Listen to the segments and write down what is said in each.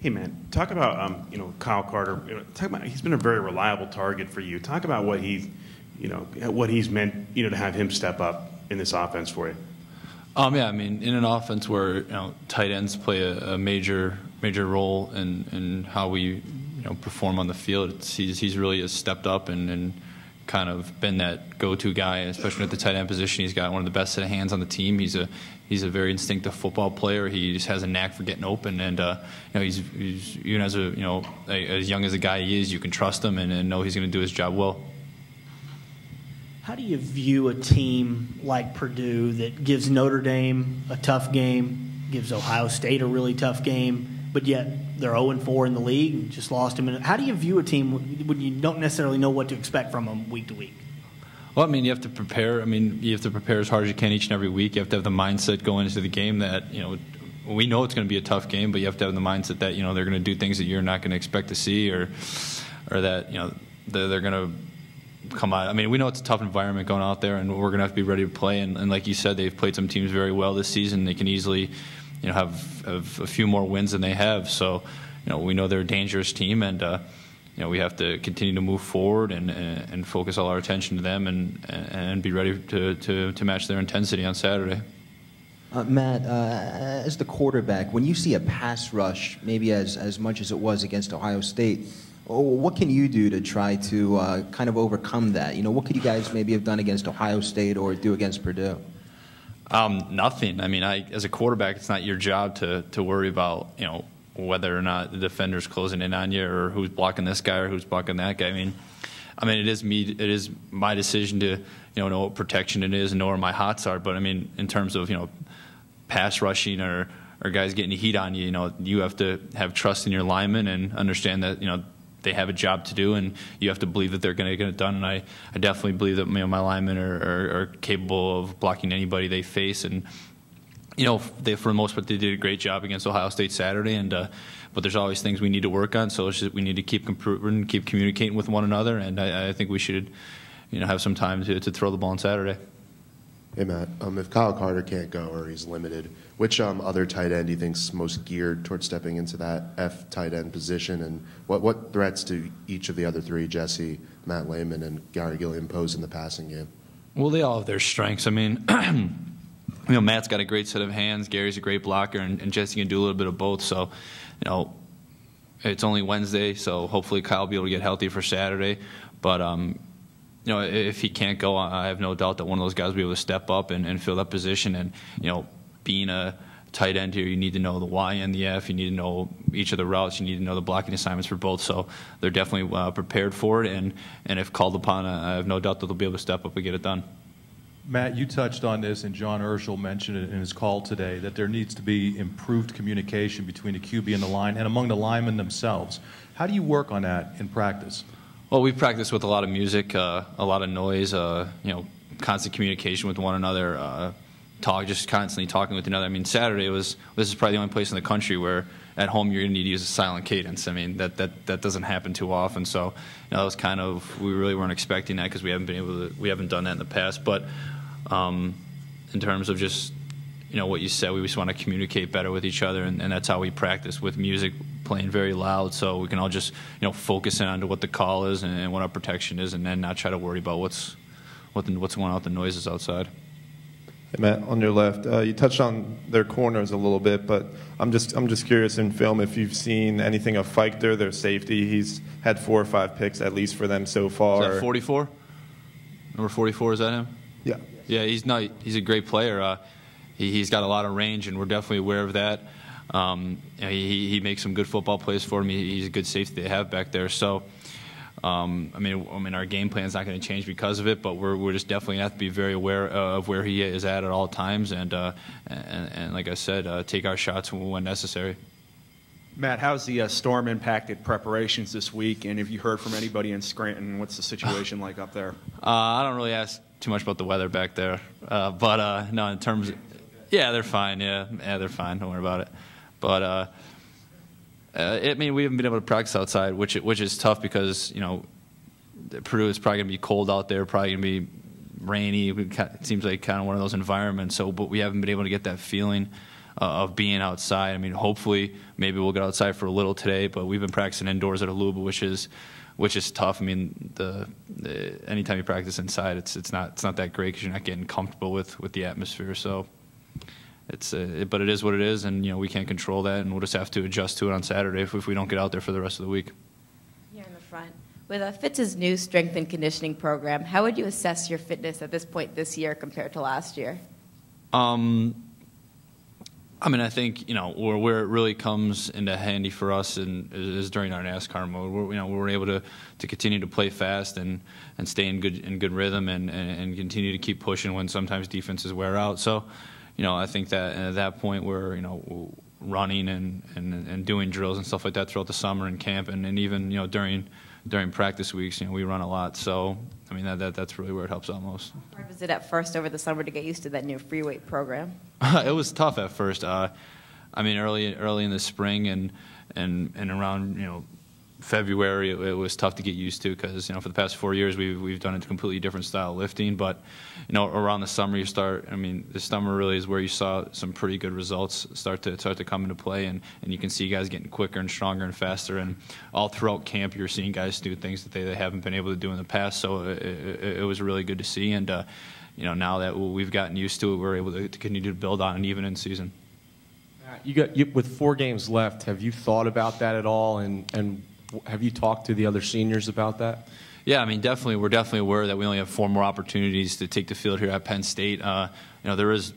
Hey man, talk about Kyle Carter. Talk about he's been a very reliable target for you. Talk about what he's meant to have him step up in this offense for you. Yeah, I mean, in an offense where tight ends play a major role in how we perform on the field, he's really stepped up and kind of been that go-to guy, especially at the tight end position. He's got one of the best set of hands on the team. He's a very instinctive football player. He just has a knack for getting open, and he's even as as young as a guy he is, you can trust him and know he's going to do his job well. How do you view a team like Purdue that gives Notre Dame a tough game, gives Ohio State a really tough game, but yet they're 0-4 in the league and just lost him? How do you view a team when you don't necessarily know what to expect from them week to week? Well, I mean, you have to prepare. I mean, you have to prepare as hard as you can each and every week. You have to have the mindset going into the game that, we know it's going to be a tough game, but you have to have the mindset that, they're going to do things that you're not going to expect to see or that, they're going to come out. I mean, we know it's a tough environment going out there, and we're going to have to be ready to play. And like you said, they've played some teams very well this season. They can easily, have a few more wins than they have. So, we know they're a dangerous team, and we have to continue to move forward and focus all our attention to them and be ready to match their intensity on Saturday. Matt, as the quarterback, when you see a pass rush, maybe as much as it was against Ohio State, what can you do to try to kind of overcome that? What could you guys maybe have done against Ohio State or do against Purdue? Nothing. I mean, as a quarterback, it's not your job to worry about, whether or not the defender's closing in on you or who's blocking this guy or who's blocking that guy. I mean, it is my decision to, know what protection it is and know where my hots are. But I mean, in terms of, pass rushing or guys getting heat on you, you have to have trust in your linemen and understand that, they have a job to do, and you have to believe that they're going to get it done. And I definitely believe that my linemen are capable of blocking anybody they face. And for the most part, they did a great job against Ohio State Saturday. And but there's always things we need to work on. So it's just, we need to keep improving, keep communicating with one another. And I think we should, have some time to throw the ball on Saturday. Hey, Matt, if Kyle Carter can't go or he's limited, which other tight end do you think's most geared towards stepping into that F tight end position? And what threats do each of the other three, Jesse, Matt Lehman, and Gary Gilliam, pose in the passing game? Well, they all have their strengths. I mean, Matt's got a great set of hands. Gary's a great blocker, and Jesse can do a little bit of both. So, it's only Wednesday, so hopefully Kyle will be able to get healthy for Saturday. But if he can't go, I have no doubt that one of those guys will be able to step up and fill that position. And, being a tight end here, you need to know the Y and the F. You need to know each of the routes. You need to know the blocking assignments for both. So they're definitely prepared for it. And if called upon, I have no doubt that they'll be able to step up and get it done. Matt, you touched on this, and John Urschel mentioned it in his call today, that there needs to be improved communication between the QB and the line and among the linemen themselves. How do you work on that in practice? Well, we practice with a lot of music, a lot of noise, constant communication with one another, just constantly talking with another. I mean, Saturday this is probably the only place in the country where at home you're going to need to use a silent cadence. I mean, that doesn't happen too often. So, that was kind of, we really weren't expecting that because we haven't done that in the past. But in terms of just, what you said, we just want to communicate better with each other, and that's how we practice, with music playing very loud, so we can all just focus in on what the call is and what our protection is, and then not try to worry about what's going on with the noises outside. Hey Matt, on your left, you touched on their corners a little bit, but I'm just curious in film if you've seen anything of Feichter, their safety. He's had 4 or 5 picks at least for them so far. Is that 44? Number 44, is that him? Yeah. Yeah, he's a great player. He's got a lot of range, and we're definitely aware of that. He makes some good football plays for him. He's a good safety they have back there. So, I mean, our game plan is not going to change because of it, but we're just definitely have to be very aware of where he is at all times, and like I said, take our shots when necessary. Matt, how's the storm impacted preparations this week, and have you heard from anybody in Scranton? What's the situation like up there? I don't really ask too much about the weather back there, but no, in terms of, yeah, they're fine. Yeah, they're fine. Don't worry about it. But I mean, we haven't been able to practice outside, which is tough because Purdue is probably going to be cold out there, probably going to be rainy. It seems like kind of one of those environments. So, but we haven't been able to get that feeling. of being outside. I mean, hopefully, maybe we'll get outside for a little today, but we've been practicing indoors at Aluba, which is tough. I mean, anytime you practice inside, it's not that great because you're not getting comfortable with the atmosphere. So but it is what it is, and we can't control that, and we'll just have to adjust to it on Saturday if we don't get out there for the rest of the week. Here in the front, with Fitz's new strength and conditioning program, how would you assess your fitness at this point this year compared to last year? I mean, I think where it really comes into handy for us is during our NASCAR mode. We're able to continue to play fast and stay in good rhythm and continue to keep pushing when sometimes defenses wear out. So, I think that at that point we're running and doing drills and stuff like that throughout the summer and camp and even during practice weeks, we run a lot. So, I mean, that's really where it helps out most. How hard was it at first over the summer to get used to that new free weight program? It was tough at first. I mean, early in the spring and around February, it was tough to get used to because for the past 4 years we've done a completely different style of lifting. But around the summer you start. I mean, this summer really is where you saw some pretty good results start to come into play, and you can see guys getting quicker and stronger and faster. And all throughout camp, you're seeing guys do things that they haven't been able to do in the past. So it was really good to see. And now that we've gotten used to it, we're able to continue to build on it even in season. With 4 games left, have you thought about that at all? And have you talked to the other seniors about that? Yeah, I mean, we're definitely aware that we only have 4 more opportunities to take the field here at Penn State. There's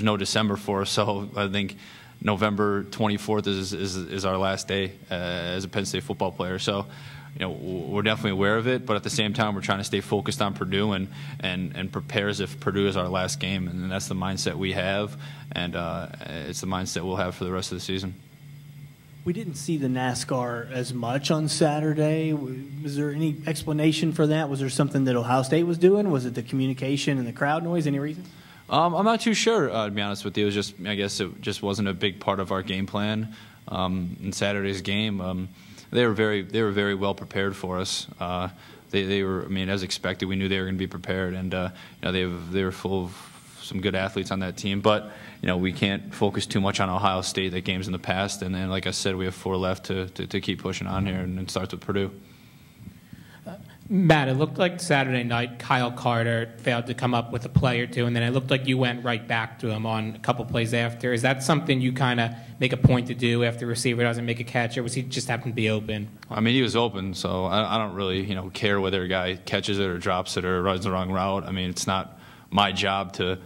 no December for us, so I think November 24th is our last day as a Penn State football player. So, we're definitely aware of it, but at the same time, we're trying to stay focused on Purdue and prepare as if Purdue is our last game, and that's the mindset we have, and it's the mindset we'll have for the rest of the season. We didn't see the NASCAR as much on Saturday. Was there any explanation for that? Was there something that Ohio State was doing? Was it the communication and the crowd noise? Any reason? I'm not too sure, to be honest with you. I guess it just wasn't a big part of our game plan in Saturday's game. They were very well prepared for us. They were, I mean, as expected, we knew they were going to be prepared, and they were full of some good athletes on that team. But we can't focus too much on Ohio State. That game's in the past, and then, like I said, we have 4 left to keep pushing on here, and it starts with Purdue. Matt, it looked like Saturday night Kyle Carter failed to come up with a play or two, and then it looked like you went right back to him on a couple plays after. Is that something you kind of make a point to do after the receiver doesn't make a catch, or was he just happen to be open? I mean, he was open, so I don't really care whether a guy catches it or drops it or runs the wrong route. I mean, it's not my job to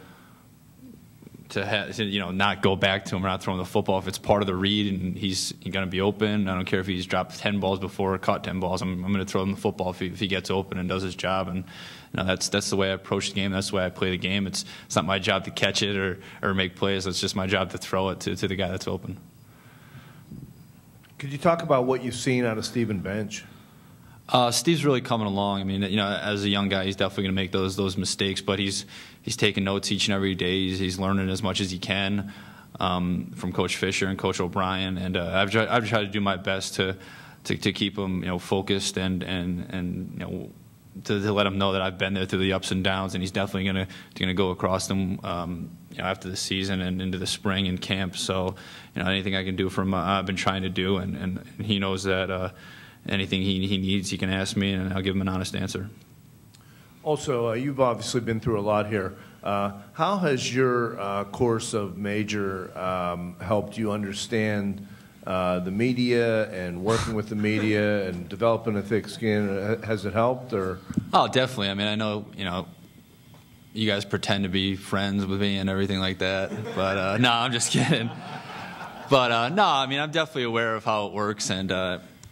not go back to him or not throw him the football. If it's part of the read and he's going to be open, I don't care if he's dropped 10 balls before or caught 10 balls. I'm going to throw him the football if he gets open and does his job. And that's the way I approach the game. That's the way I play the game. It's not my job to catch it or make plays. It's just my job to throw it to the guy that's open. Could you talk about what you've seen out of Stephen Bench? Steve's really coming along. I mean, as a young guy, he's definitely going to make those mistakes, but he's taking notes each and every day. He's learning as much as he can from Coach Fisher and Coach O'Brien, and I've tried to do my best to keep him focused and to let him know that I've been there through the ups and downs, and he's definitely going to go across them after the season and into the spring and camp. So anything I can do for him, I've been trying to do, and he knows that. Anything he needs, he can ask me, and I'll give him an honest answer. Also, you've obviously been through a lot here. How has your course of major helped you understand the media and working with the media and developing a thick skin? Has it helped? Or? Oh, definitely. I mean, I know, you guys pretend to be friends with me and everything like that, but no, I'm just kidding. But no, I mean, I'm definitely aware of how it works, and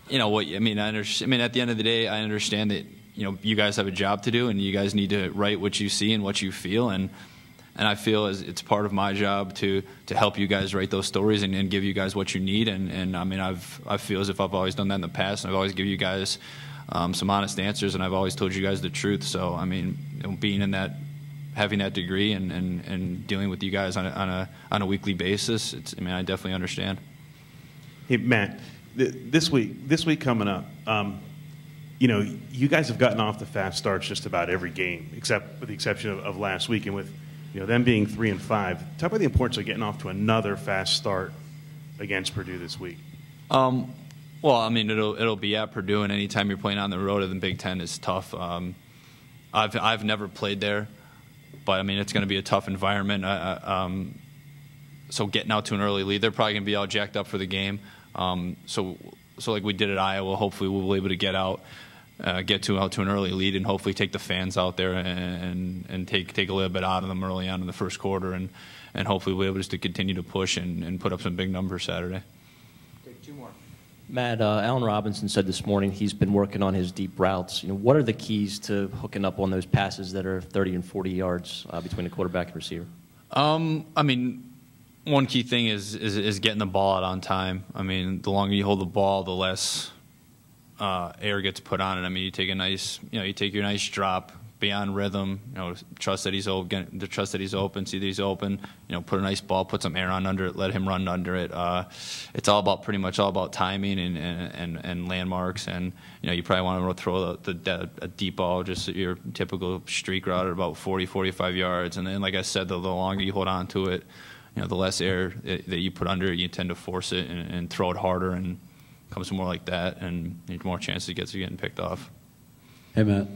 at the end of the day, I understand that you guys have a job to do, and you guys need to write what you see and what you feel, and I feel it's part of my job to help you guys write those stories and give you guys what you need, and I mean I feel as if I've always done that in the past, and I've always given you guys some honest answers, and I've always told you guys the truth. So I mean, being in that, having that degree and dealing with you guys on a weekly basis, I definitely understand. Hey, Matt. This week coming up, you guys have gotten off the fast starts just about every game, except with the exception of last week. And with them being 3-5. Talk about the importance of getting off to another fast start against Purdue this week. Well, I mean, it'll be at Purdue, and anytime you're playing on the road in the Big Ten is tough. I've never played there, but I mean, it's going to be a tough environment. So getting out to an early lead, they're probably going to be all jacked up for the game. So like we did at Iowa, hopefully we'll be able to get out to an early lead, and hopefully take the fans out there and take a little bit out of them early on in the first quarter, and hopefully we'll be able just to continue to push and put up some big numbers Saturday. Take two more. Matt, Allen Robinson said this morning he's been working on his deep routes. What are the keys to hooking up on those passes that are 30 and 40 yards between the quarterback and receiver? I mean, one key thing is getting the ball out on time. I mean, the longer you hold the ball, the less air gets put on it. I mean, you take your nice drop, be on rhythm, trust that he's open, see that he's open, put a nice ball, put some air on under it, let him run under it. It's pretty much all about timing and landmarks, and you probably want to throw a deep ball, just your typical streak route at about 40, 45 yards, and then like I said, the longer you hold on to it, the less air that you put under it, you tend to force it and throw it harder, and it comes more like that, and you have more chances of getting picked off. Hey, Matt,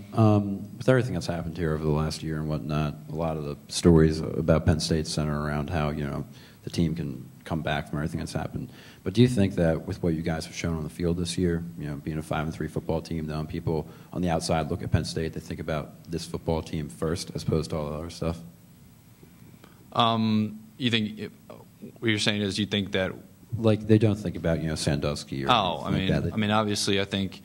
with everything that's happened here over the last year and whatnot, a lot of the stories about Penn State center around how, the team can come back from everything that's happened. But do you think that with what you guys have shown on the field this year, being a 5-3 football team, now people on the outside look at Penn State, they think about this football team first as opposed to all the other stuff? You think what you're saying is you think that, like, they don't think about Sandusky or I mean, obviously, I think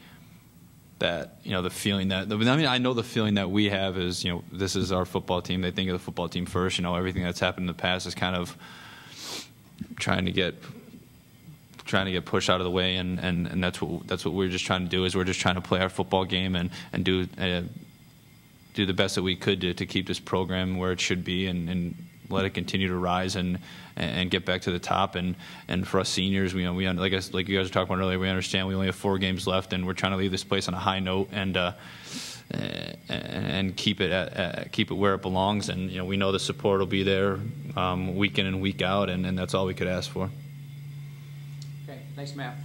that the feeling that I know the feeling that we have is this is our football team. They think of the football team first. Everything that's happened in the past is kind of trying to get pushed out of the way, and that's what we're just trying to do. Is we're just trying to play our football game and do the best that we could to keep this program where it should be and let it continue to rise and get back to the top. And for us seniors, like you guys were talking about earlier, we understand we only have 4 games left, and we're trying to leave this place on a high note and keep it where it belongs. And we know the support will be there week in and week out, and that's all we could ask for. Okay, thanks, Matt.